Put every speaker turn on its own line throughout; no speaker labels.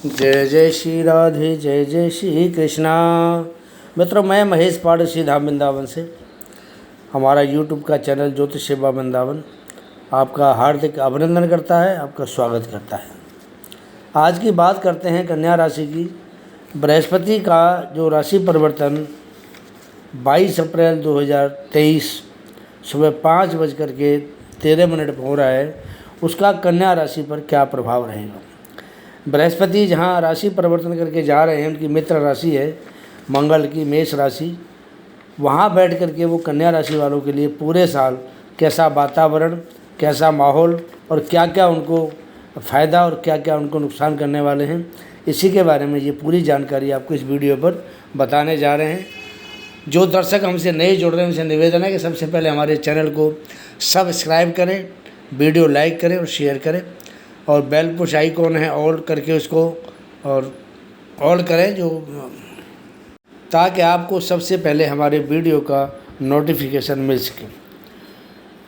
जय जय श्री राधे, जय जय श्री कृष्णा। मित्रों, मैं महेश पाड़सी धाम वृंदावन से, हमारा यूट्यूब का चैनल ज्योतिष सेवा वृंदावन आपका हार्दिक अभिनंदन करता है, आपका स्वागत करता है। आज की बात करते हैं कन्या राशि की। बृहस्पति का जो राशि परिवर्तन 22 अप्रैल 2023 सुबह 5:13 पर हो रहा है, उसका कन्या राशि पर क्या प्रभाव रहेगा। बृहस्पति जहाँ राशि परिवर्तन करके जा रहे हैं, उनकी मित्र राशि है मंगल की मेष राशि, वहाँ बैठ करके वो कन्या राशि वालों के लिए पूरे साल कैसा वातावरण, कैसा माहौल और क्या क्या उनको फ़ायदा और क्या क्या उनको नुकसान करने वाले हैं, इसी के बारे में ये पूरी जानकारी आपको इस वीडियो पर बताने जा रहे हैं। जो दर्शक हमसे नए जुड़ रहे हैं, उनसे निवेदन है कि सबसे पहले हमारे चैनल को सब्सक्राइब करें, वीडियो लाइक करें और शेयर करें, और बेल पुश आइकॉन है ऑल करके उसको और ऑल करें, जो ताकि आपको सबसे पहले हमारे वीडियो का नोटिफिकेशन मिल सके।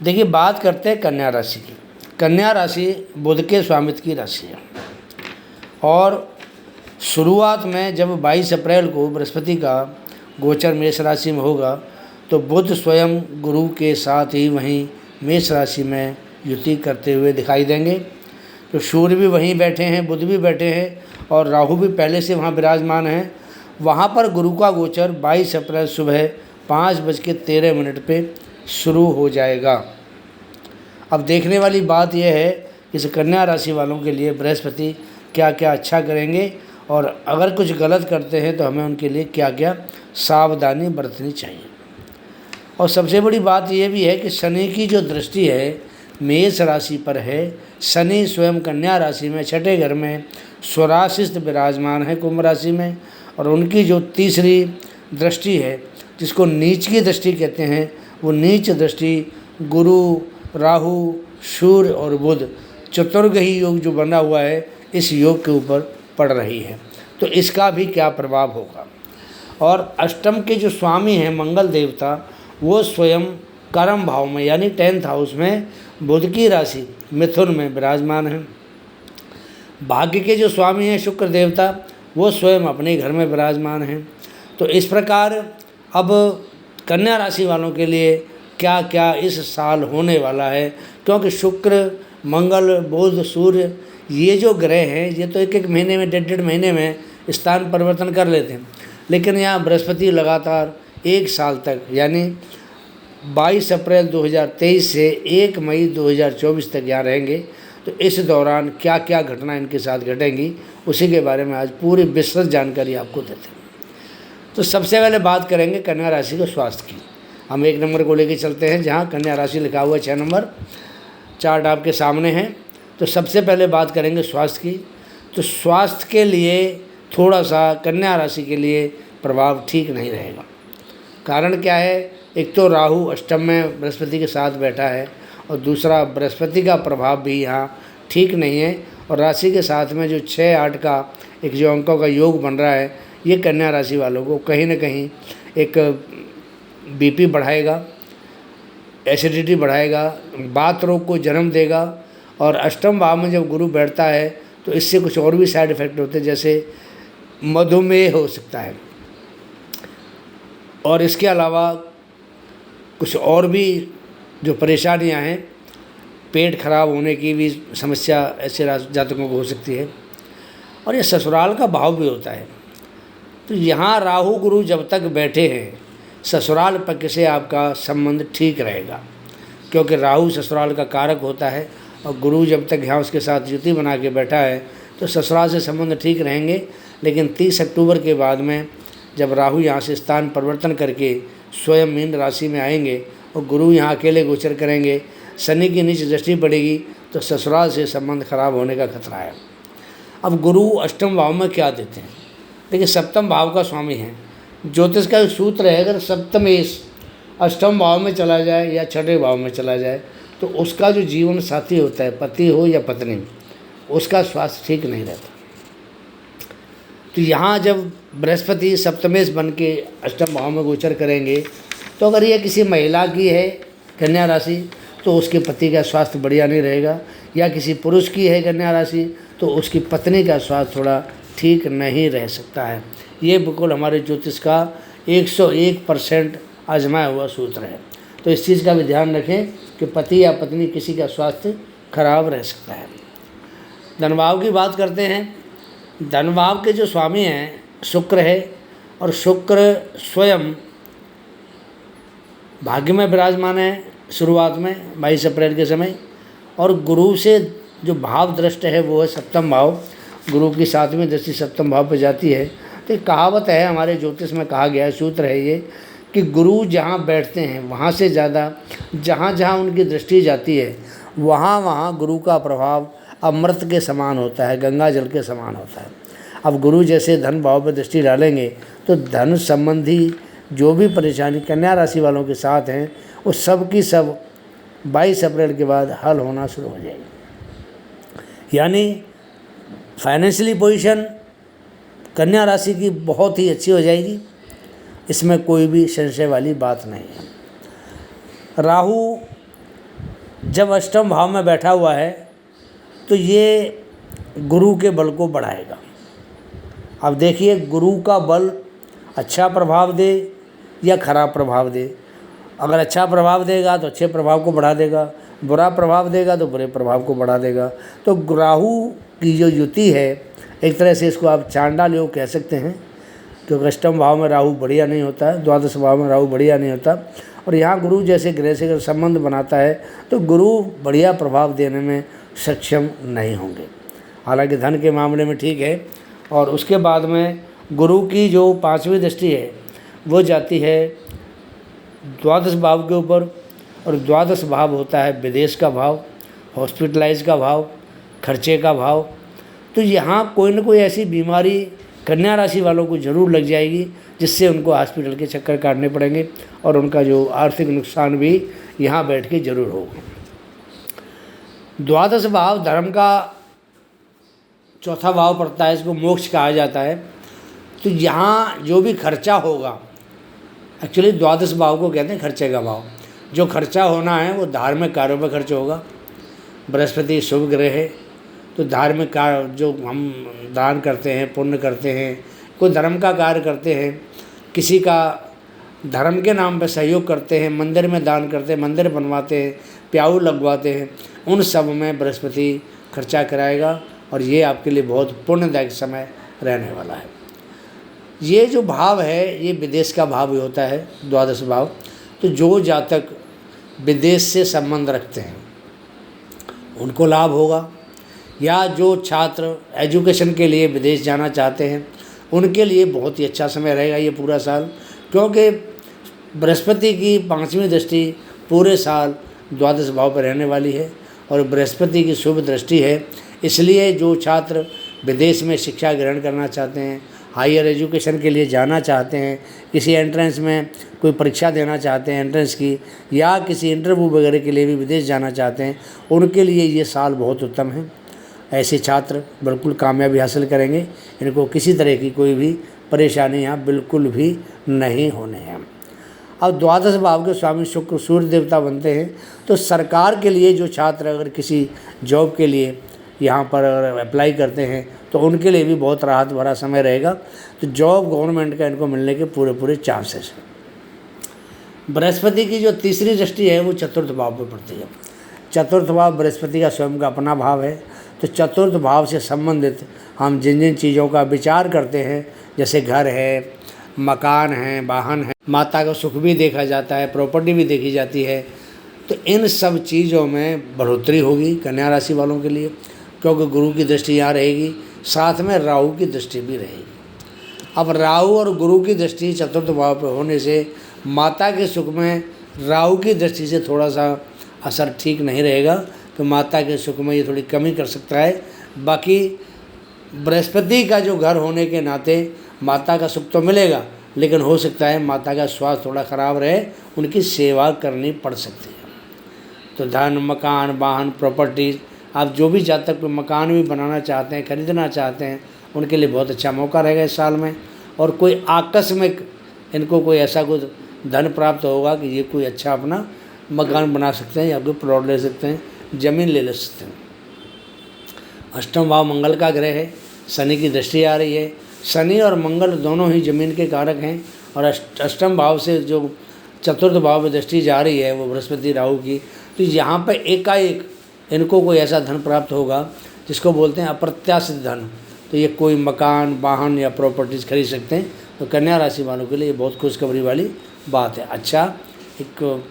देखिए, बात करते हैं कन्या राशि की। कन्या राशि बुध के स्वामित्व की राशि है और शुरुआत में जब 22 अप्रैल को बृहस्पति का गोचर मेष राशि में होगा, तो बुध स्वयं गुरु के साथ ही वहीं मेष राशि में युति करते हुए दिखाई देंगे। तो सूर्य भी वहीं बैठे हैं, बुध भी बैठे हैं और राहु भी पहले से वहाँ विराजमान हैं। वहाँ पर गुरु का गोचर 22 अप्रैल सुबह 5:13 पे शुरू हो जाएगा। अब देखने वाली बात यह है कि इस कन्या राशि वालों के लिए बृहस्पति क्या क्या अच्छा करेंगे और अगर कुछ गलत करते हैं तो हमें उनके लिए क्या क्या सावधानी बरतनी चाहिए। और सबसे बड़ी बात यह भी है कि शनि की जो दृष्टि है मेष राशि पर है। शनि स्वयं कन्या राशि में छठे घर में स्वराशिस्थ विराजमान है कुंभ राशि में, और उनकी जो तीसरी दृष्टि है, जिसको नीच की दृष्टि कहते हैं, वो नीच दृष्टि गुरु, राहु, सूर्य और बुध चतुर्ग्रही योग जो बना हुआ है, इस योग के ऊपर पड़ रही है। तो इसका भी क्या प्रभाव होगा। और अष्टम के जो स्वामी हैं मंगल देवता, वो स्वयं कर्म भाव में यानी 10th हाउस में बुध की राशि मिथुन में विराजमान है। भाग्य के जो स्वामी हैं शुक्र देवता, वो स्वयं अपने घर में विराजमान हैं। तो इस प्रकार अब कन्या राशि वालों के लिए क्या क्या इस साल होने वाला है, क्योंकि शुक्र, मंगल, बुध, सूर्य ये जो ग्रह हैं, ये तो एक एक महीने में, डेढ़ महीने में स्थान परिवर्तन कर लेते हैं, लेकिन यहाँ बृहस्पति लगातार 1 साल तक यानी 22 अप्रैल 2023 से 1 मई 2024 तक यहाँ रहेंगे। तो इस दौरान क्या क्या घटना इनके साथ घटेंगी, उसी के बारे में आज पूरी विस्तृत जानकारी आपको देते हैं। तो सबसे पहले बात करेंगे कन्या राशि के स्वास्थ्य की। हम 1 नंबर को लेकर चलते हैं, जहाँ कन्या राशि लिखा हुआ है 6 नंबर, चार्ट आपके सामने है। तो सबसे पहले बात करेंगे स्वास्थ्य की। तो स्वास्थ्य के लिए थोड़ा सा कन्या राशि के लिए प्रभाव ठीक नहीं रहेगा। कारण क्या है, एक तो राहु अष्टम में बृहस्पति के साथ बैठा है और दूसरा बृहस्पति का प्रभाव भी यहाँ ठीक नहीं है, और राशि के साथ में जो 6-8 का एक जो अंकों का योग बन रहा है, ये कन्या राशि वालों को कहीं ना कहीं एक बीपी बढ़ाएगा, एसिडिटी बढ़ाएगा, बात रोग को जन्म देगा। और अष्टम भाव में जब गुरु बैठता है तो इससे कुछ और भी साइड इफ़ेक्ट होते हैं, जैसे मधुमेह हो सकता है, और इसके अलावा कुछ और भी जो परेशानियां हैं, पेट खराब होने की भी समस्या ऐसे जातकों को हो सकती है। और ये ससुराल का भाव भी होता है। तो यहाँ राहु गुरु जब तक बैठे हैं, ससुराल पक्ष से आपका संबंध ठीक रहेगा, क्योंकि राहु ससुराल का कारक होता है, और गुरु जब तक यहाँ उसके साथ युति बना के बैठा है तो ससुराल से संबंध ठीक रहेंगे। लेकिन 30 अक्टूबर के बाद में जब राहु यहाँ से स्थान परिवर्तन करके स्वयं मीन राशि में आएंगे और गुरु यहाँ अकेले गोचर करेंगे, शनि की नीच दृष्टि पड़ेगी, तो ससुराल से संबंध खराब होने का खतरा है। अब गुरु अष्टम भाव में क्या देते हैं, देखिए सप्तम भाव का स्वामी है। ज्योतिष का एक सूत्र है, अगर सप्तमेश अष्टम भाव में चला जाए या छठे भाव में चला जाए, तो उसका जो जीवन साथी होता है, पति हो या पत्नी, उसका स्वास्थ्य ठीक नहीं रहता। तो यहाँ जब बृहस्पति सप्तमेश बन के अष्टम भाव में गोचर करेंगे, तो अगर ये किसी महिला की है कन्या राशि, तो उसके पति का स्वास्थ्य बढ़िया नहीं रहेगा, या किसी पुरुष की है कन्या राशि तो उसकी पत्नी का स्वास्थ्य थोड़ा ठीक नहीं रह सकता है। ये बिल्कुल हमारे ज्योतिष का 101% आजमाया हुआ सूत्र है। तो इस चीज़ का भी ध्यान रखें कि पति या पत्नी किसी का स्वास्थ्य खराब रह सकता है। धन भाव की बात करते हैं। धन भाव के जो स्वामी हैं शुक्र है, और शुक्र स्वयं भाग्य में विराजमान है शुरुआत में 22 अप्रैल के समय, और गुरु से जो भाव दृष्ट है वो है सप्तम भाव। गुरु की 7वीं दृष्टि सप्तम भाव पर जाती है। तो एक कहावत है हमारे ज्योतिष में, कहा गया है, सूत्र है ये, कि गुरु जहाँ बैठते हैं वहाँ से ज़्यादा जहाँ जहाँ उनकी दृष्टि जाती है वहाँ वहाँ गुरु का प्रभाव अमृत के समान होता है, गंगा जल के समान होता है। अब गुरु जैसे धन भाव पर दृष्टि डालेंगे तो धन संबंधी जो भी परेशानी कन्या राशि वालों के साथ हैं वो सब की सब 22 अप्रैल के बाद हल होना शुरू हो जाएगी। यानी फाइनेंशियली पोजीशन कन्या राशि की बहुत ही अच्छी हो जाएगी, इसमें कोई भी संशय वाली बात नहीं है। राहु जब अष्टम भाव में बैठा हुआ है तो ये गुरु के बल को बढ़ाएगा। अब देखिए गुरु का बल अच्छा प्रभाव दे या खराब प्रभाव दे। अगर अच्छा प्रभाव देगा तो अच्छे प्रभाव को बढ़ा देगा, बुरा प्रभाव देगा तो बुरे प्रभाव को बढ़ा देगा। तो राहु की जो युति है एक तरह से इसको आप चांडाल योग कह सकते हैं, क्योंकि अष्टम भाव में राहु बढ़िया नहीं होता है, द्वादश भाव में राहु बढ़िया नहीं होता, और यहाँ गुरु जैसे ग्रह से अगर संबंध बनाता है तो गुरु बढ़िया प्रभाव देने में सक्षम नहीं होंगे। हालांकि धन के मामले में ठीक है। और उसके बाद में गुरु की जो 5वीं दृष्टि है वो जाती है द्वादश भाव के ऊपर, और द्वादश भाव होता है विदेश का भाव, हॉस्पिटलाइज का भाव, खर्चे का भाव। तो यहाँ कोई ना कोई ऐसी बीमारी कन्या राशि वालों को ज़रूर लग जाएगी जिससे उनको हॉस्पिटल के चक्कर काटने पड़ेंगे, और उनका जो आर्थिक नुकसान भी यहाँ बैठ के जरूर होगा। द्वादश भाव धर्म का चौथा भाव पड़ता है, इसको मोक्ष कहा जाता है। तो यहाँ जो भी खर्चा होगा, एक्चुअली द्वादश भाव को कहते हैं खर्चे का भाव। जो खर्चा होना है वो धार्मिक कार्यों पर खर्च होगा। बृहस्पति शुभ ग्रह है, तो धार्मिक कार्य जो हम दान करते हैं, पुण्य करते हैं, कोई धर्म का कार्य करते हैं, किसी का धर्म के नाम पर सहयोग करते हैं, मंदिर में दान करते हैं, मंदिर बनवाते हैं, प्याऊ लगवाते हैं, उन सब में बृहस्पति खर्चा कराएगा, और ये आपके लिए बहुत पुण्यदायक समय रहने वाला है। ये जो भाव है ये विदेश का भाव भी होता है, द्वादश भाव। तो जो जातक विदेश से संबंध रखते हैं उनको लाभ होगा, या जो छात्र एजुकेशन के लिए विदेश जाना चाहते हैं उनके लिए बहुत ही अच्छा समय रहेगा ये पूरा साल, क्योंकि बृहस्पति की 5वीं दृष्टि पूरे साल द्वादश भाव पर रहने वाली है, और बृहस्पति की शुभ दृष्टि है। इसलिए जो छात्र विदेश में शिक्षा ग्रहण करना चाहते हैं, हायर एजुकेशन के लिए जाना चाहते हैं, किसी एंट्रेंस में कोई परीक्षा देना चाहते हैं एंट्रेंस की, या किसी इंटरव्यू वगैरह के लिए भी विदेश जाना चाहते हैं, उनके लिए ये साल बहुत उत्तम है। ऐसे छात्र बिल्कुल कामयाबी हासिल करेंगे। इनको किसी तरह की कोई भी परेशानी यहाँ बिल्कुल भी नहीं होने हैं। अब द्वादश भाव के स्वामी शुक्र सूर्य देवता बनते हैं, तो सरकार के लिए जो छात्र अगर किसी जॉब के लिए यहाँ पर अप्लाई करते हैं तो उनके लिए भी बहुत राहत भरा समय रहेगा। तो जॉब गवर्नमेंट का इनको मिलने के पूरे चांसेस हैं। बृहस्पति की जो 3री दृष्टि है वो चतुर्थ भाव पर पड़ती है। चतुर्थ भाव बृहस्पति का स्वयं का अपना भाव है। तो चतुर्थ भाव से संबंधित हम जिन जिन चीज़ों का विचार करते हैं, जैसे घर है, मकान है, वाहन है, माता का सुख भी देखा जाता है, प्रॉपर्टी भी देखी जाती है, तो इन सब चीज़ों में बढ़ोतरी होगी कन्या राशि वालों के लिए, क्योंकि गुरु की दृष्टि यहाँ रहेगी, साथ में राहु की दृष्टि भी रहेगी। अब राहु और गुरु की दृष्टि चतुर्थ भाव पर होने से माता के सुख में राहु की दृष्टि से थोड़ा सा असर ठीक नहीं रहेगा, तो माता के सुख में ये थोड़ी कमी कर सकता है। बाकी बृहस्पति का जो घर होने के नाते माता का सुख तो मिलेगा, लेकिन हो सकता है माता का स्वास्थ्य थोड़ा ख़राब रहे, उनकी सेवा करनी पड़ सकती है। तो धन, मकान, वाहन, प्रॉपर्टीज़, आप जो भी जातक मकान भी बनाना चाहते हैं, खरीदना चाहते हैं, उनके लिए बहुत अच्छा मौका रहेगा इस साल में। और कोई आकस्मिक इनको कोई ऐसा कुछ धन प्राप्त होगा कि ये कोई अच्छा अपना मकान बना सकते हैं, या कोई प्लॉट ले सकते हैं, ज़मीन ले सकते हैं। अष्टम भाव मंगल का ग्रह है, शनि की दृष्टि आ रही है। शनि और मंगल दोनों ही जमीन के कारक हैं और अष्टम भाव से जो चतुर्थ भाव में दृष्टि जा रही है वो बृहस्पति राहु की, तो यहाँ पे एकाएक इनको कोई ऐसा धन प्राप्त होगा जिसको बोलते हैं अप्रत्याशित धन। तो ये कोई मकान, वाहन या प्रॉपर्टीज़ खरीद सकते हैं। तो कन्या राशि वालों के लिए ये बहुत खुशखबरी वाली बात है। अच्छा एक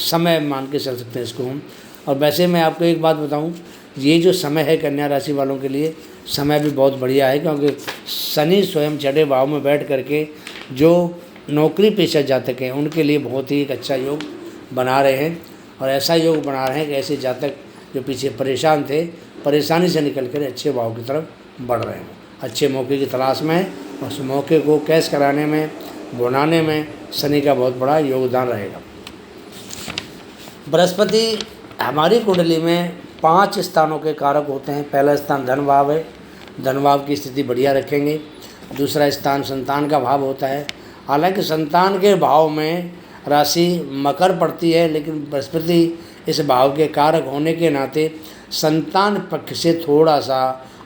समय मान के चल सकते हैं इसको हम। और वैसे मैं आपको एक बात बताऊं, ये जो समय है कन्या राशि वालों के लिए समय भी बहुत बढ़िया है, क्योंकि शनि स्वयं छठे भाव में बैठ करके जो नौकरी पेशा जातक हैं उनके लिए बहुत ही एक अच्छा योग बना रहे हैं। और ऐसा योग बना रहे हैं कि ऐसे जातक जो पीछे परेशान थे, परेशानी से निकल कर अच्छे भाव की तरफ बढ़ रहे हैं, अच्छे मौके की तलाश में है। और उस मौके को कैश कराने में, बनाने में शनि का बहुत बड़ा योगदान रहेगा। बृहस्पति हमारी कुंडली में 5 स्थानों के कारक होते हैं। पहला स्थान धन भाव है, धन भाव की स्थिति बढ़िया रखेंगे। दूसरा स्थान संतान का भाव होता है। हालांकि संतान के भाव में राशि मकर पड़ती है, लेकिन बृहस्पति इस भाव के कारक होने के नाते संतान पक्ष से थोड़ा सा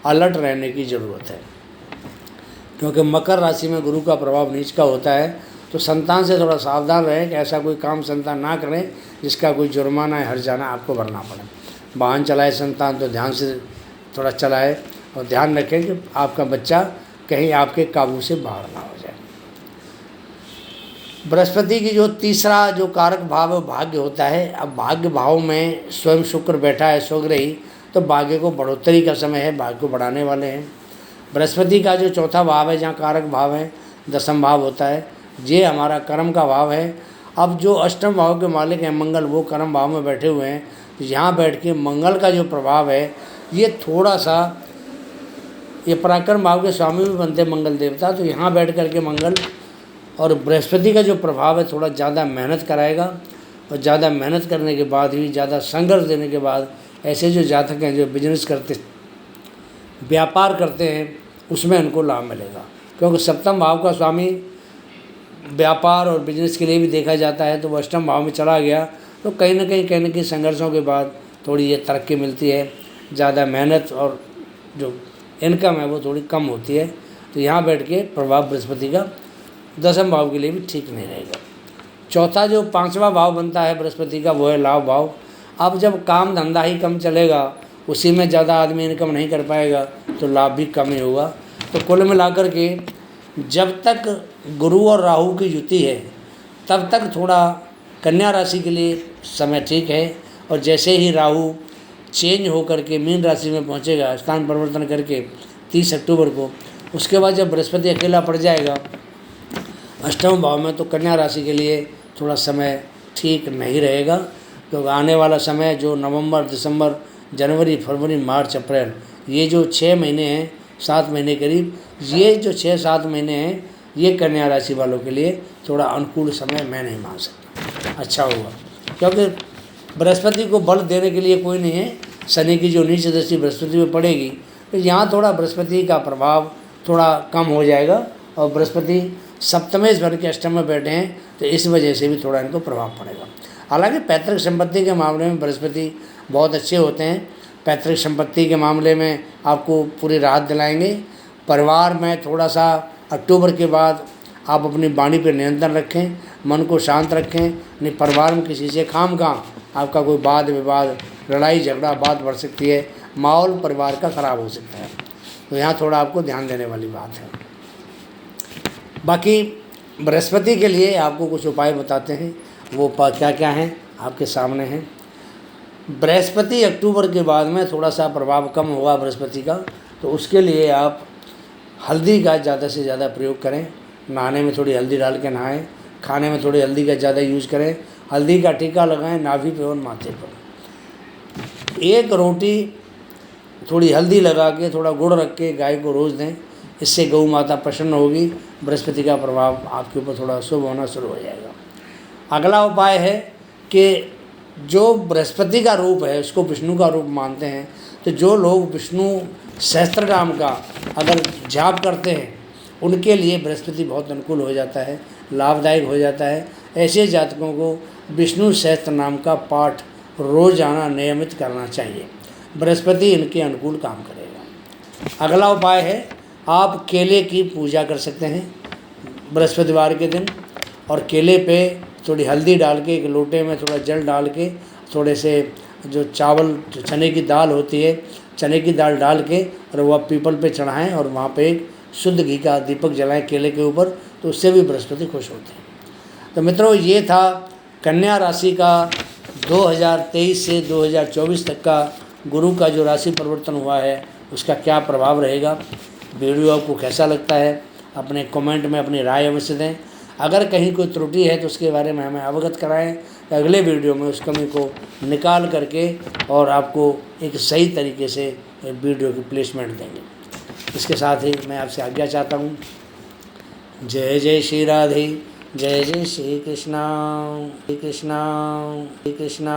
अलर्ट रहने की ज़रूरत है, क्योंकि मकर राशि में गुरु का प्रभाव नीच का होता है। तो संतान से थोड़ा सावधान रहें कि ऐसा कोई काम संतान ना करें जिसका कोई जुर्माना या हर्जाना आपको भरना पड़े। वाहन चलाए संतान तो ध्यान से थोड़ा चलाए और ध्यान रखें कि आपका बच्चा कहीं आपके काबू से बाहर ना हो जाए। बृहस्पति की जो तीसरा जो कारक भाव है भाग्य होता है। अब भाग्य भाव में स्वयं शुक्र बैठा है स्वग्रही, तो भाग्य को बढ़ोतरी का समय है, भाग्य को बढ़ाने वाले हैं। बृहस्पति का जो चौथा भाव है जहाँ कारक भाव है दसम भाव होता है, ये हमारा कर्म का भाव है। अब जो अष्टम भाव के मालिक हैं मंगल, वो कर्म भाव में बैठे हुए हैं। तो यहाँ बैठ के मंगल का जो प्रभाव है ये थोड़ा सा, ये पराक्रम भाव के स्वामी भी बनते हैं मंगल देवता। तो यहाँ बैठ कर के मंगल और बृहस्पति का जो प्रभाव है थोड़ा ज़्यादा मेहनत कराएगा। और ज़्यादा मेहनत करने के बाद भी, ज़्यादा संघर्ष देने के बाद ऐसे जो जातक हैं जो बिजनेस करते, व्यापार करते हैं, उसमें उनको लाभ मिलेगा। क्योंकि सप्तम भाव का स्वामी व्यापार और बिजनेस के लिए भी देखा जाता है, तो वो अष्टम भाव में चला गया तो कहीं ना कहीं संघर्षों के बाद थोड़ी ये तरक्की मिलती है। ज़्यादा मेहनत और जो इनकम है वो थोड़ी कम होती है। तो यहाँ बैठ के प्रभाव बृहस्पति का दसम भाव के लिए भी ठीक नहीं रहेगा। चौथा जो पांचवा भाव बनता है बृहस्पति का वो है लाभ भाव। अब जब काम धंधा ही कम चलेगा, उसी में ज़्यादा आदमी इनकम नहीं कर पाएगा, तो लाभ भी कम ही होगा। तो कुल मिलाकर के जब तक गुरु और राहु की युति है तब तक थोड़ा कन्या राशि के लिए समय ठीक है। और जैसे ही राहु चेंज होकर के मीन राशि में पहुंचेगा स्थान परिवर्तन करके 30 अक्टूबर को, उसके बाद जब बृहस्पति अकेला पड़ जाएगा अष्टम भाव में, तो कन्या राशि के लिए थोड़ा समय ठीक नहीं रहेगा। तो आने वाला समय जो नवंबर, दिसंबर, जनवरी, फरवरी, मार्च, अप्रैल, ये जो 6 महीने हैं, 7 महीने करीब, ये जो 6-7 महीने हैं ये कन्या राशि वालों के लिए थोड़ा अनुकूल समय मैं नहीं मान सकता अच्छा होगा। क्योंकि बृहस्पति को बल देने के लिए कोई नहीं है। शनि की जो नीच दृष्टि बृहस्पति में पड़ेगी तो यहाँ थोड़ा बृहस्पति का प्रभाव थोड़ा कम हो जाएगा। और बृहस्पति सप्तमेश भर के अष्टम में बैठे हैं, तो इस वजह से भी थोड़ा इनको प्रभाव पड़ेगा। हालांकि पैतृक संपत्ति के मामले में बृहस्पति बहुत अच्छे होते हैं। पैतृक संपत्ति के मामले में आपको पूरी राहत दिलाएंगे। परिवार में थोड़ा सा अक्टूबर के बाद आप अपनी वाणी पर नियंत्रण रखें, मन को शांत रखें। नहीं परिवार में किसी से खामखा आपका कोई वाद विवाद, लड़ाई झगड़ा, बात बढ़ सकती है, माहौल परिवार का ख़राब हो सकता है। तो यहाँ थोड़ा आपको ध्यान देने वाली बात है। बाकी बृहस्पति के लिए आपको कुछ उपाय बताते हैं, वो क्या क्या हैं आपके सामने हैं। बृहस्पति अक्टूबर के बाद में थोड़ा सा प्रभाव कम होगा बृहस्पति का, तो उसके लिए आप हल्दी का ज़्यादा से ज़्यादा प्रयोग करें। नहाने में थोड़ी हल्दी डाल के नहाएं, खाने में थोड़ी हल्दी का ज़्यादा यूज़ करें। हल्दी का टीका लगाएं नाभि पे और माथे पर। एक रोटी थोड़ी हल्दी लगा के थोड़ा गुड़ रख के गाय को रोज़ दें, इससे गौ माता प्रसन्न होगी। बृहस्पति का प्रभाव आपके ऊपर थोड़ा शुभ होना शुरू हो जाएगा। अगला उपाय है कि जो बृहस्पति का रूप है उसको विष्णु का रूप मानते हैं, तो जो लोग विष्णु सहस्त्रनाम का अगर जाप करते हैं उनके लिए बृहस्पति बहुत अनुकूल हो जाता है, लाभदायक हो जाता है। ऐसे जातकों को विष्णु सहस्त्रनाम का पाठ रोज़ाना नियमित करना चाहिए। बृहस्पति इनके अनुकूल काम करेगा। अगला उपाय है, आप केले की पूजा कर सकते हैं बृहस्पतिवार के दिन, और केले पे थोड़ी हल्दी डाल के, एक लोटे में थोड़ा जल डाल के, थोड़े से जो चावल चने की दाल होती है, चने की दाल डाल के, और वह पीपल पे चढ़ाएं और वहाँ पे एक शुद्ध घी का दीपक जलाएं केले के ऊपर, तो उससे भी बृहस्पति खुश होते हैं। तो मित्रों, ये था कन्या राशि का 2023 से 2024 तक का गुरु का जो राशि परिवर्तन हुआ है उसका क्या प्रभाव रहेगा। वीडियो आपको कैसा लगता है, अपने कमेंट में अपनी राय अवश्य दें। अगर कहीं कोई त्रुटि है तो उसके बारे में हमें अवगत कराएं, अगले वीडियो में उस कमी को निकाल करके और आपको एक सही तरीके से वीडियो की प्लेसमेंट देंगे। इसके साथ ही मैं आपसे आज्ञा चाहता हूँ। जय जय श्री राधे, जय जय श्री कृष्णा, श्री कृष्णा, श्री कृष्णा।